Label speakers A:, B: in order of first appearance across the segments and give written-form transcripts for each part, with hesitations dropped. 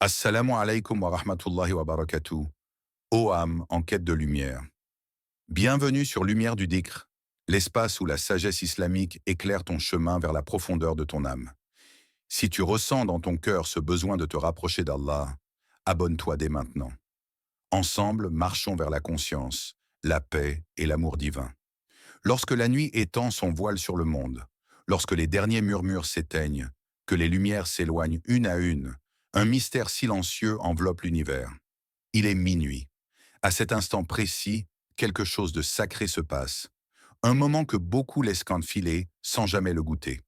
A: Assalamu alaikum wa rahmatullahi wa barakatuh. Ô âme en quête de lumière. Bienvenue sur Lumière du Dhikr, l'espace où la sagesse islamique éclaire ton chemin vers la profondeur de ton âme. Si tu ressens dans ton cœur ce besoin de te rapprocher d'Allah, abonne-toi dès maintenant. Ensemble, marchons vers la conscience, la paix et l'amour divin. Lorsque la nuit étend son voile sur le monde, lorsque les derniers murmures s'éteignent, que les lumières s'éloignent une à une, un mystère silencieux enveloppe l'univers. Il est minuit. À cet instant précis, quelque chose de sacré se passe. Un moment que beaucoup laissent filer sans jamais le goûter.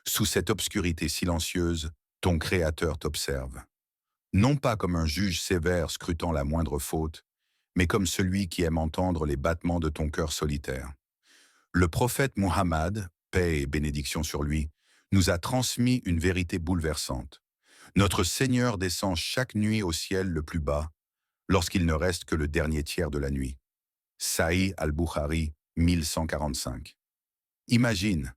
A: Sous cette obscurité silencieuse, ton Créateur t'observe. Non pas comme un juge sévère scrutant la moindre faute, mais comme celui qui aime entendre les battements de ton cœur solitaire. Le prophète Muhammad, paix et bénédiction sur lui, nous a transmis une vérité bouleversante. Notre Seigneur descend chaque nuit au ciel le plus bas, lorsqu'il ne reste que le dernier tiers de la nuit. Sahih al-Bukhari, 1145. Imagine,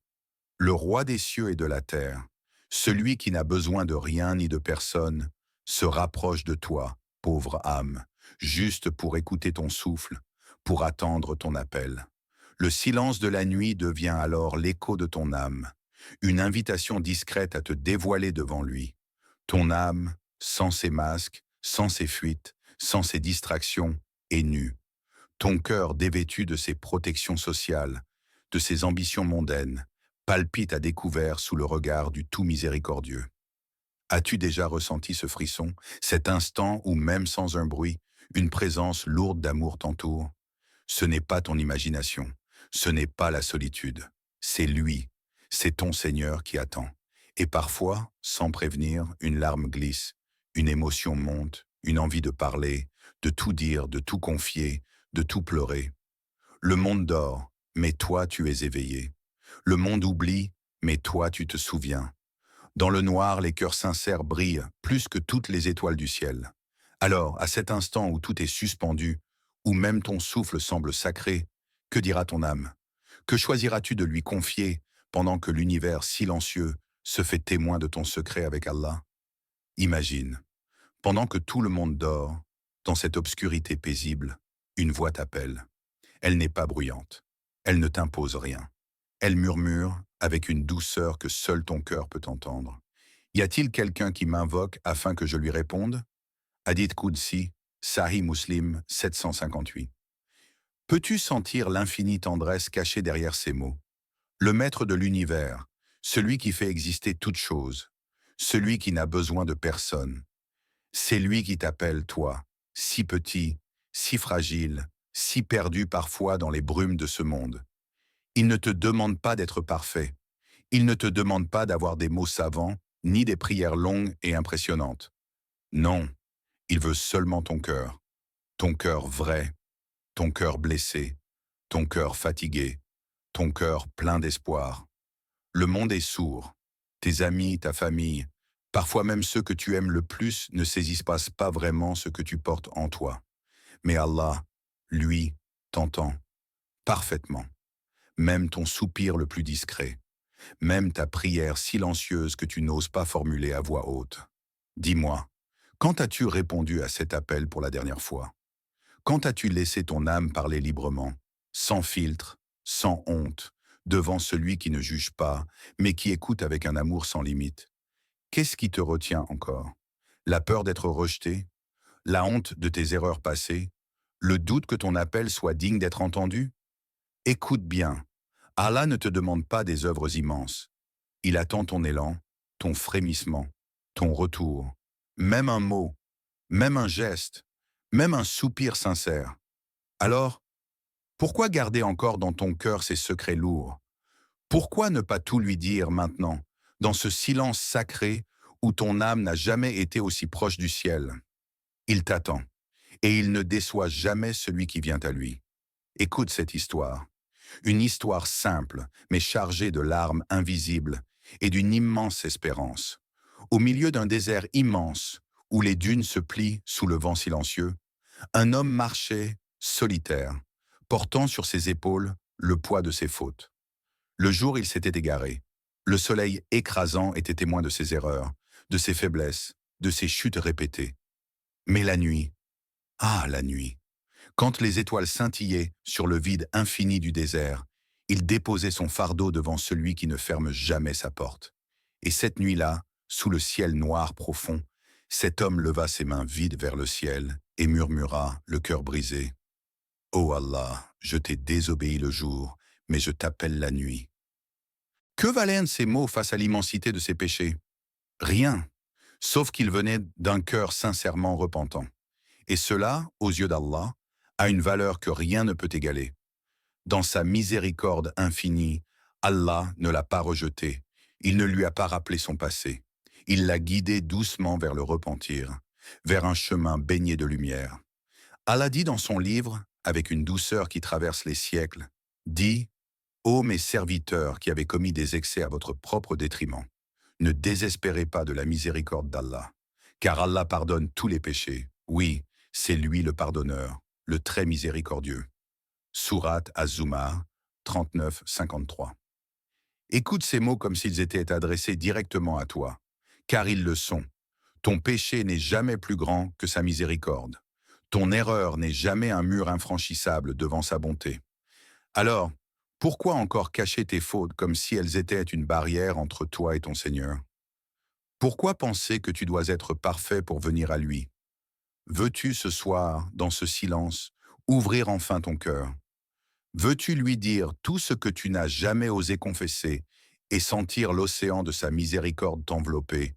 A: le roi des cieux et de la terre, celui qui n'a besoin de rien ni de personne, se rapproche de toi, pauvre âme, juste pour écouter ton souffle, pour attendre ton appel. Le silence de la nuit devient alors l'écho de ton âme, une invitation discrète à te dévoiler devant lui. Ton âme, sans ses masques, sans ses fuites, sans ses distractions, est nue. Ton cœur dévêtu de ses protections sociales, de ses ambitions mondaines, palpite à découvert sous le regard du tout miséricordieux. As-tu déjà ressenti ce frisson, cet instant où même sans un bruit, une présence lourde d'amour t'entoure? Ce n'est pas ton imagination, ce n'est pas la solitude, c'est lui, c'est ton Seigneur qui attend. Et parfois, sans prévenir, une larme glisse, une émotion monte, une envie de parler, de tout dire, de tout confier, de tout pleurer. Le monde dort, mais toi tu es éveillé. Le monde oublie, mais toi tu te souviens. Dans le noir, les cœurs sincères brillent plus que toutes les étoiles du ciel. Alors, à cet instant où tout est suspendu, où même ton souffle semble sacré, que dira ton âme? Que choisiras-tu de lui confier pendant que l'univers silencieux se fait témoin de ton secret avec Allah? Imagine, pendant que tout le monde dort, dans cette obscurité paisible, une voix t'appelle. Elle n'est pas bruyante. Elle ne t'impose rien. Elle murmure avec une douceur que seul ton cœur peut entendre. Y a-t-il quelqu'un qui m'invoque afin que je lui réponde? Hadith Qudsi, Sahih Muslim 758. Peux-tu sentir l'infinie tendresse cachée derrière ces mots? Le maître de l'univers, celui qui fait exister toute chose, celui qui n'a besoin de personne. C'est lui qui t'appelle, toi, si petit, si fragile, si perdu parfois dans les brumes de ce monde. Il ne te demande pas d'être parfait. Il ne te demande pas d'avoir des mots savants, ni des prières longues et impressionnantes. Non, il veut seulement ton cœur vrai, ton cœur blessé, ton cœur fatigué, ton cœur plein d'espoir. Le monde est sourd. Tes amis, ta famille, parfois même ceux que tu aimes le plus ne saisissent pas vraiment ce que tu portes en toi. Mais Allah, lui, t'entend parfaitement. Même ton soupir le plus discret, même ta prière silencieuse que tu n'oses pas formuler à voix haute. Dis-moi, quand as-tu répondu à cet appel pour la dernière fois? Quand as-tu laissé ton âme parler librement, sans filtre, sans honte, devant celui qui ne juge pas, mais qui écoute avec un amour sans limite? Qu'est-ce qui te retient encore? La peur d'être rejeté? La honte de tes erreurs passées? Le doute que ton appel soit digne d'être entendu? Écoute bien, Allah ne te demande pas des œuvres immenses. Il attend ton élan, ton frémissement, ton retour, même un mot, même un geste, même un soupir sincère. Alors, pourquoi garder encore dans ton cœur ces secrets lourds? Pourquoi ne pas tout lui dire maintenant, dans ce silence sacré où ton âme n'a jamais été aussi proche du ciel? Il t'attend, et il ne déçoit jamais celui qui vient à lui. Écoute cette histoire. Une histoire simple, mais chargée de larmes invisibles et d'une immense espérance. Au milieu d'un désert immense, où les dunes se plient sous le vent silencieux, un homme marchait, solitaire, portant sur ses épaules le poids de ses fautes. Le jour, il s'était égaré. Le soleil écrasant était témoin de ses erreurs, de ses faiblesses, de ses chutes répétées. Mais la nuit, ah la nuit, quand les étoiles scintillaient sur le vide infini du désert, il déposait son fardeau devant celui qui ne ferme jamais sa porte. Et cette nuit-là, sous le ciel noir profond, cet homme leva ses mains vides vers le ciel et murmura, le cœur brisé, « Ô Allah, je t'ai désobéi le jour, mais je t'appelle la nuit. » Que valaient ces mots face à l'immensité de ses péchés? Rien, sauf qu'ils venaient d'un cœur sincèrement repentant. Et cela, aux yeux d'Allah, a une valeur que rien ne peut égaler. Dans sa miséricorde infinie, Allah ne l'a pas rejeté, il ne lui a pas rappelé son passé. Il l'a guidé doucement vers le repentir, vers un chemin baigné de lumière. Allah dit dans son livre, avec une douceur qui traverse les siècles, dit « Ô mes serviteurs qui avez commis des excès à votre propre détriment, ne désespérez pas de la miséricorde d'Allah, car Allah pardonne tous les péchés. Oui, c'est lui le pardonneur, le très miséricordieux. » Sourate Az-Zumar 39-53. Écoute ces mots comme s'ils étaient adressés directement à toi, car ils le sont. Ton péché n'est jamais plus grand que sa miséricorde. Ton erreur n'est jamais un mur infranchissable devant sa bonté. Alors, pourquoi encore cacher tes fautes comme si elles étaient une barrière entre toi et ton Seigneur? Pourquoi penser que tu dois être parfait pour venir à lui? Veux-tu ce soir, dans ce silence, ouvrir enfin ton cœur? Veux-tu lui dire tout ce que tu n'as jamais osé confesser et sentir l'océan de sa miséricorde t'envelopper,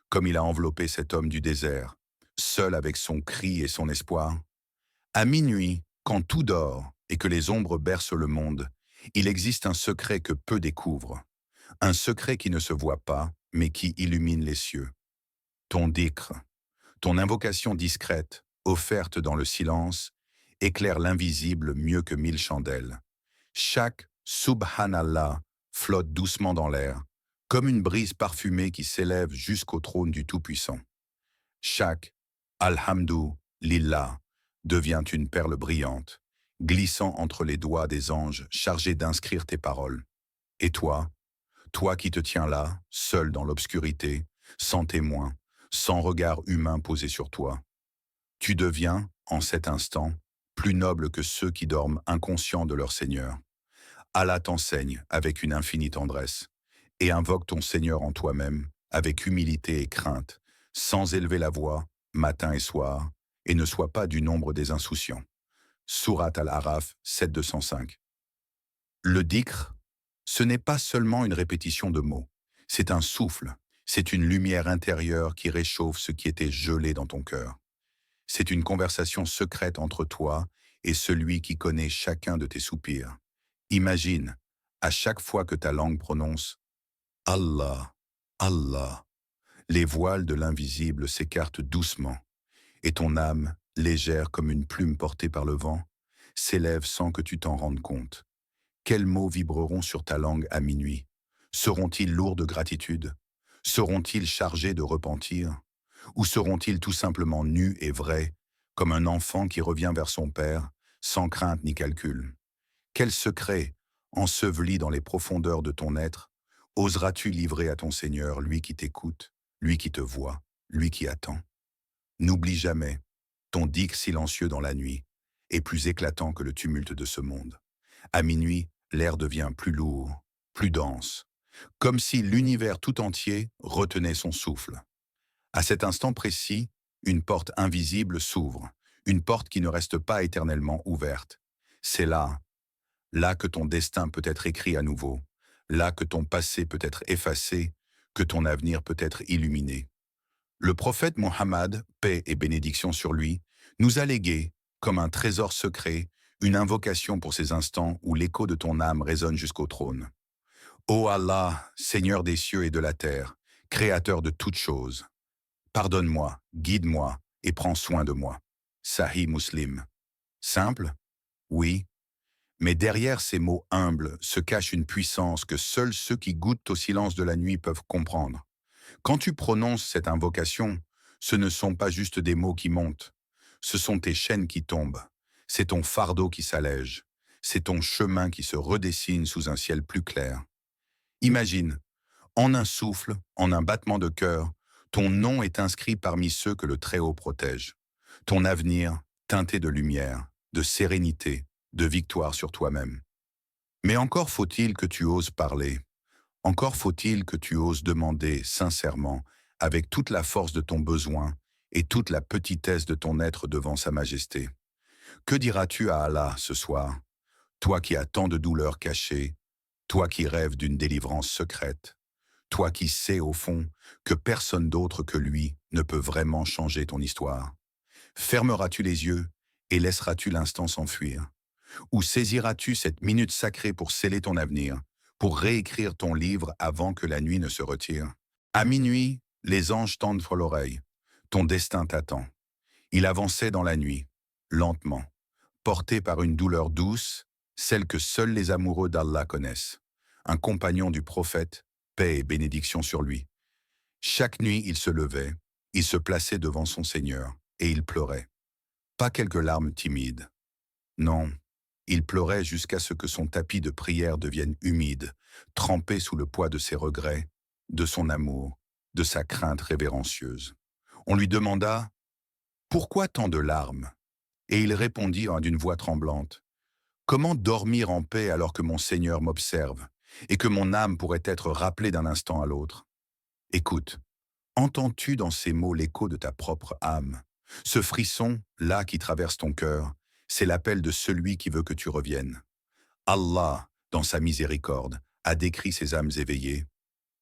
A: comme il a enveloppé cet homme du désert, seul avec son cri et son espoir? À minuit, quand tout dort et que les ombres bercent le monde, il existe un secret que peu découvrent, un secret qui ne se voit pas, mais qui illumine les cieux. Ton dhikr, ton invocation discrète, offerte dans le silence, éclaire l'invisible mieux que 1000 chandelles. Chaque Subhanallah flotte doucement dans l'air, comme une brise parfumée qui s'élève jusqu'au trône du Tout-Puissant. Chaque Alhamdou Lillah devient une perle brillante, glissant entre les doigts des anges chargés d'inscrire tes paroles. Et toi, toi qui te tiens là, seul dans l'obscurité, sans témoin, sans regard humain posé sur toi, tu deviens, en cet instant, plus noble que ceux qui dorment inconscients de leur Seigneur. Allah t'enseigne avec une infinie tendresse, et invoque ton Seigneur en toi-même, avec humilité et crainte, sans élever la voix, matin et soir, et ne sois pas du nombre des insouciants. Sourate Al-Araf 7-205. Le dhikr, ce n'est pas seulement une répétition de mots, c'est un souffle, c'est une lumière intérieure qui réchauffe ce qui était gelé dans ton cœur. C'est une conversation secrète entre toi et celui qui connaît chacun de tes soupirs. Imagine, à chaque fois que ta langue prononce « Allah, Allah », les voiles de l'invisible s'écartent doucement, et ton âme, légère comme une plume portée par le vent, s'élève sans que tu t'en rendes compte. Quels mots vibreront sur ta langue à minuit? Seront-ils lourds de gratitude? Seront-ils chargés de repentir? Ou seront-ils tout simplement nus et vrais, comme un enfant qui revient vers son père, sans crainte ni calcul? Quel secret, enseveli dans les profondeurs de ton être, oseras-tu livrer à ton Seigneur, lui qui t'écoute, lui qui te voit, lui qui attend? N'oublie jamais, ton dhikr silencieux dans la nuit est plus éclatant que le tumulte de ce monde. À minuit, l'air devient plus lourd, plus dense, comme si l'univers tout entier retenait son souffle. À cet instant précis, une porte invisible s'ouvre, une porte qui ne reste pas éternellement ouverte. C'est là que ton destin peut être écrit à nouveau, là que ton passé peut être effacé, que ton avenir peut être illuminé. Le prophète Mohammed, paix et bénédiction sur lui, nous a légué, comme un trésor secret, une invocation pour ces instants où l'écho de ton âme résonne jusqu'au trône. Ô Allah, Seigneur des cieux et de la terre, Créateur de toutes choses, pardonne-moi, guide-moi et prends soin de moi. Sahih Muslim. Simple? Oui. Mais derrière ces mots humbles se cache une puissance que seuls ceux qui goûtent au silence de la nuit peuvent comprendre. Quand tu prononces cette invocation, ce ne sont pas juste des mots qui montent, ce sont tes chaînes qui tombent, c'est ton fardeau qui s'allège, c'est ton chemin qui se redessine sous un ciel plus clair. Imagine, en un souffle, en un battement de cœur, Ton nom est inscrit parmi ceux que le Très-Haut protège. Ton avenir, teinté de lumière, de sérénité, de victoire sur toi-même. Mais encore faut-il que tu oses parler. Encore faut-il que tu oses demander sincèrement, avec toute la force de ton besoin et toute la petitesse de ton être devant sa majesté. Que diras-tu à Allah ce soir, toi qui as tant de douleurs cachées, toi qui rêves d'une délivrance secrète, toi qui sais au fond que personne d'autre que lui ne peut vraiment changer ton histoire? Fermeras-tu les yeux et laisseras-tu l'instant s'enfuir? Ou saisiras-tu cette minute sacrée pour sceller ton avenir, pour réécrire ton livre avant que la nuit ne se retire? À minuit, les anges tendent l'oreille. Ton destin t'attend. Il avançait dans la nuit, lentement, porté par une douleur douce, celle que seuls les amoureux d'Allah connaissent. Un compagnon du prophète, paix et bénédiction sur lui. Chaque nuit, il se levait, il se plaçait devant son Seigneur, et il pleurait. Pas quelques larmes timides. Non, il pleurait jusqu'à ce que son tapis de prière devienne humide, trempé sous le poids de ses regrets, de son amour, de sa crainte révérencieuse. On lui demanda « Pourquoi tant de larmes ?» Et il répondit d'une voix tremblante « Comment dormir en paix alors que mon Seigneur m'observe et que mon âme pourrait être rappelée d'un instant à l'autre? Écoute, entends-tu dans ces mots l'écho de ta propre âme? Ce frisson, là qui traverse ton cœur, c'est l'appel de celui qui veut que tu reviennes. Allah, dans sa miséricorde, a décrit ces âmes éveillées.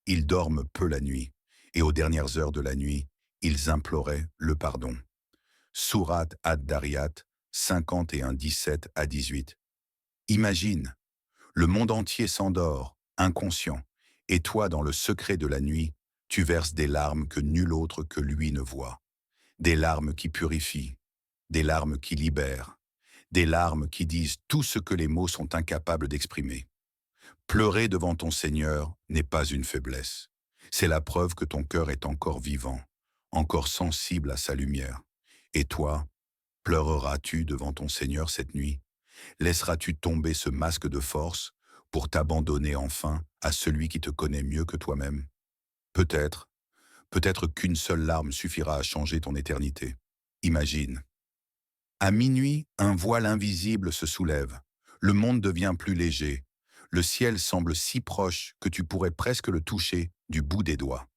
A: Ils dorment peu la nuit, et aux dernières heures de la nuit, ils imploraient le pardon. Sourate Ad-Dariyat 51, 17 à 18. Imagine, le monde entier s'endort, inconscient, et toi, dans le secret de la nuit, tu verses des larmes que nul autre que lui ne voit. Des larmes qui purifient, des larmes qui libèrent, des larmes qui disent tout ce que les mots sont incapables d'exprimer. Pleurer devant ton Seigneur n'est pas une faiblesse. C'est la preuve que ton cœur est encore vivant, encore sensible à sa lumière. Et toi, pleureras-tu devant ton Seigneur cette nuit? Laisseras-tu tomber ce masque de force pour t'abandonner enfin à celui qui te connaît mieux que toi-même? Peut-être, peut-être qu'une seule larme suffira à changer ton éternité. Imagine. À minuit, un voile invisible se soulève. Le monde devient plus léger. Le ciel semble si proche que tu pourrais presque le toucher du bout des doigts.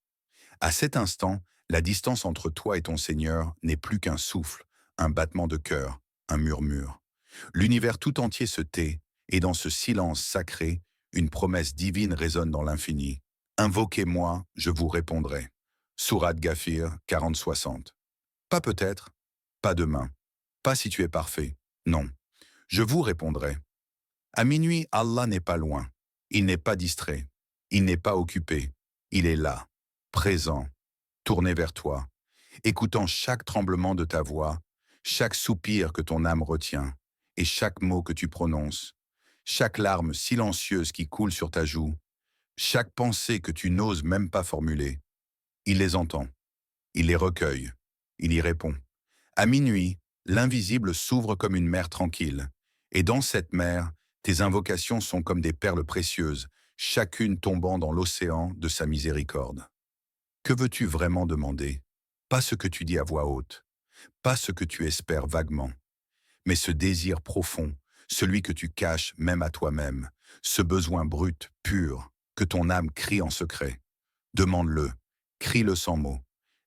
A: À cet instant, la distance entre toi et ton Seigneur n'est plus qu'un souffle, un battement de cœur, un murmure. L'univers tout entier se tait, et dans ce silence sacré, une promesse divine résonne dans l'infini. Invoquez-moi, je vous répondrai. Sourate Ghafir 40-60. Pas peut-être, pas demain, pas si tu es parfait, non. Je vous répondrai. À minuit, Allah n'est pas loin. Il n'est pas distrait. Il n'est pas occupé. Il est là, présent, tourné vers toi, écoutant chaque tremblement de ta voix, chaque soupir que ton âme retient, et chaque mot que tu prononces, chaque larme silencieuse qui coule sur ta joue, chaque pensée que tu n'oses même pas formuler. Il les entend, il les recueille, il y répond. À minuit, l'invisible s'ouvre comme une mer tranquille, et dans cette mer, tes invocations sont comme des perles précieuses, chacune tombant dans l'océan de sa miséricorde. Que veux-tu vraiment demander? Pas ce que tu dis à voix haute, pas ce que tu espères vaguement, mais ce désir profond, celui que tu caches même à toi-même, ce besoin brut, pur, que ton âme crie en secret. Demande-le, crie-le sans mots,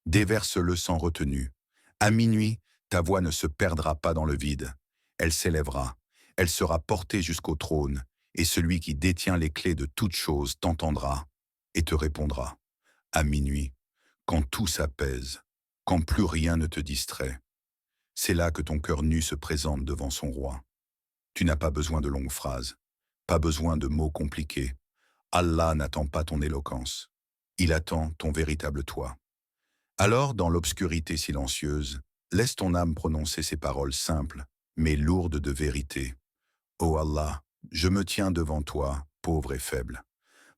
A: déverse-le sans retenue. À minuit, ta voix ne se perdra pas dans le vide. Elle s'élèvera, elle sera portée jusqu'au trône, et celui qui détient les clés de toutes choses t'entendra et te répondra. À minuit, quand tout s'apaise, quand plus rien ne te distrait, c'est là que ton cœur nu se présente devant son roi. Tu n'as pas besoin de longues phrases, pas besoin de mots compliqués. Allah n'attend pas ton éloquence. Il attend ton véritable toi. Alors, dans l'obscurité silencieuse, laisse ton âme prononcer ces paroles simples, mais lourdes de vérité. Ô Allah, je me tiens devant toi, pauvre et faible.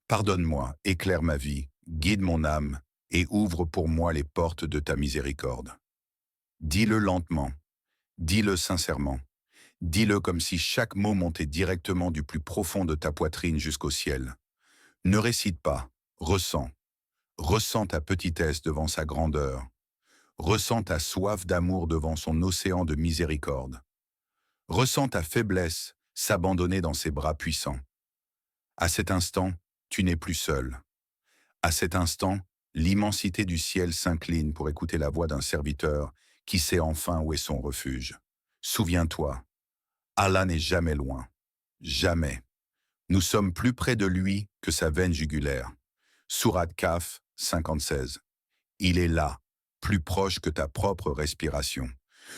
A: Pardonne-moi, éclaire ma vie, guide mon âme, et ouvre pour moi les portes de ta miséricorde. Dis-le lentement, dis-le sincèrement, dis-le comme si chaque mot montait directement du plus profond de ta poitrine jusqu'au ciel. Ne récite pas, ressens. Ressens ta petitesse devant sa grandeur. Ressens ta soif d'amour devant son océan de miséricorde. Ressens ta faiblesse s'abandonner dans ses bras puissants. À cet instant, tu n'es plus seul. À cet instant, l'immensité du ciel s'incline pour écouter la voix d'un serviteur qui sait enfin où est son refuge. Souviens-toi, Allah n'est jamais loin. Jamais. Nous sommes plus près de lui que sa veine jugulaire. Sourate Kaf 56. Il est là, plus proche que ta propre respiration.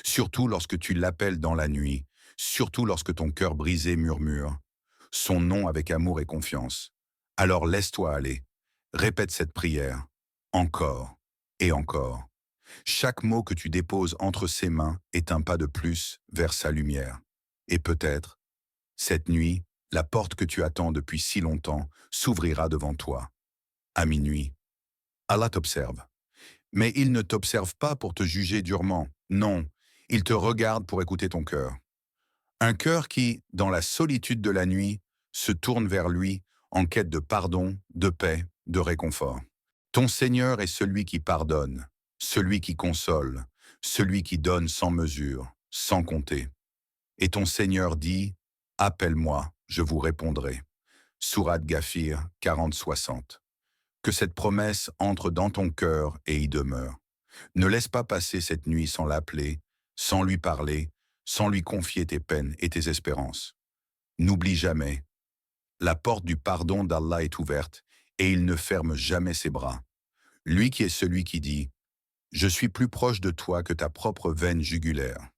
A: Surtout lorsque tu l'appelles dans la nuit, surtout lorsque ton cœur brisé murmure son nom avec amour et confiance. Alors laisse-toi aller. Répète cette prière, encore et encore. Chaque mot que tu déposes entre ses mains est un pas de plus vers sa lumière. Et peut-être, cette nuit, la porte que tu attends depuis si longtemps s'ouvrira devant toi. À minuit, Allah t'observe. Mais il ne t'observe pas pour te juger durement. Non, il te regarde pour écouter ton cœur. Un cœur qui, dans la solitude de la nuit, se tourne vers lui en quête de pardon, de paix, de réconfort. Ton Seigneur est celui qui pardonne, celui qui console, celui qui donne sans mesure, sans compter. Et ton Seigneur dit, « Appelle-moi, je vous répondrai. » Sourate Ghafir 40-60. Que cette promesse entre dans ton cœur et y demeure. Ne laisse pas passer cette nuit sans l'appeler, sans lui parler, sans lui confier tes peines et tes espérances. N'oublie jamais, la porte du pardon d'Allah est ouverte et il ne ferme jamais ses bras. Lui qui est celui qui dit « Je suis plus proche de toi que ta propre veine jugulaire ».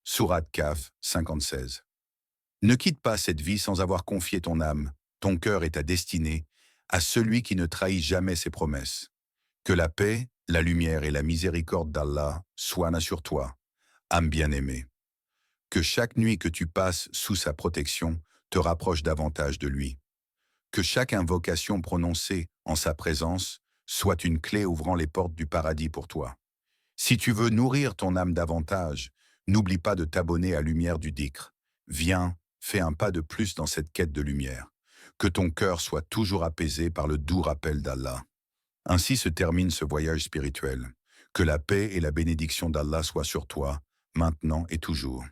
A: Sourate Kaf 56. Ne quitte pas cette vie sans avoir confié ton âme, ton cœur et ta destinée à celui qui ne trahit jamais ses promesses. Que la paix, la lumière et la miséricorde d'Allah soient sur toi, âme bien-aimée. Que chaque nuit que tu passes sous sa protection te rapproche davantage de lui. Que chaque invocation prononcée en sa présence soit une clé ouvrant les portes du paradis pour toi. Si tu veux nourrir ton âme davantage, n'oublie pas de t'abonner à Lumière du Dhikr. Viens, fais un pas de plus dans cette quête de lumière. Que ton cœur soit toujours apaisé par le doux rappel d'Allah. Ainsi se termine ce voyage spirituel. Que la paix et la bénédiction d'Allah soient sur toi, maintenant et toujours.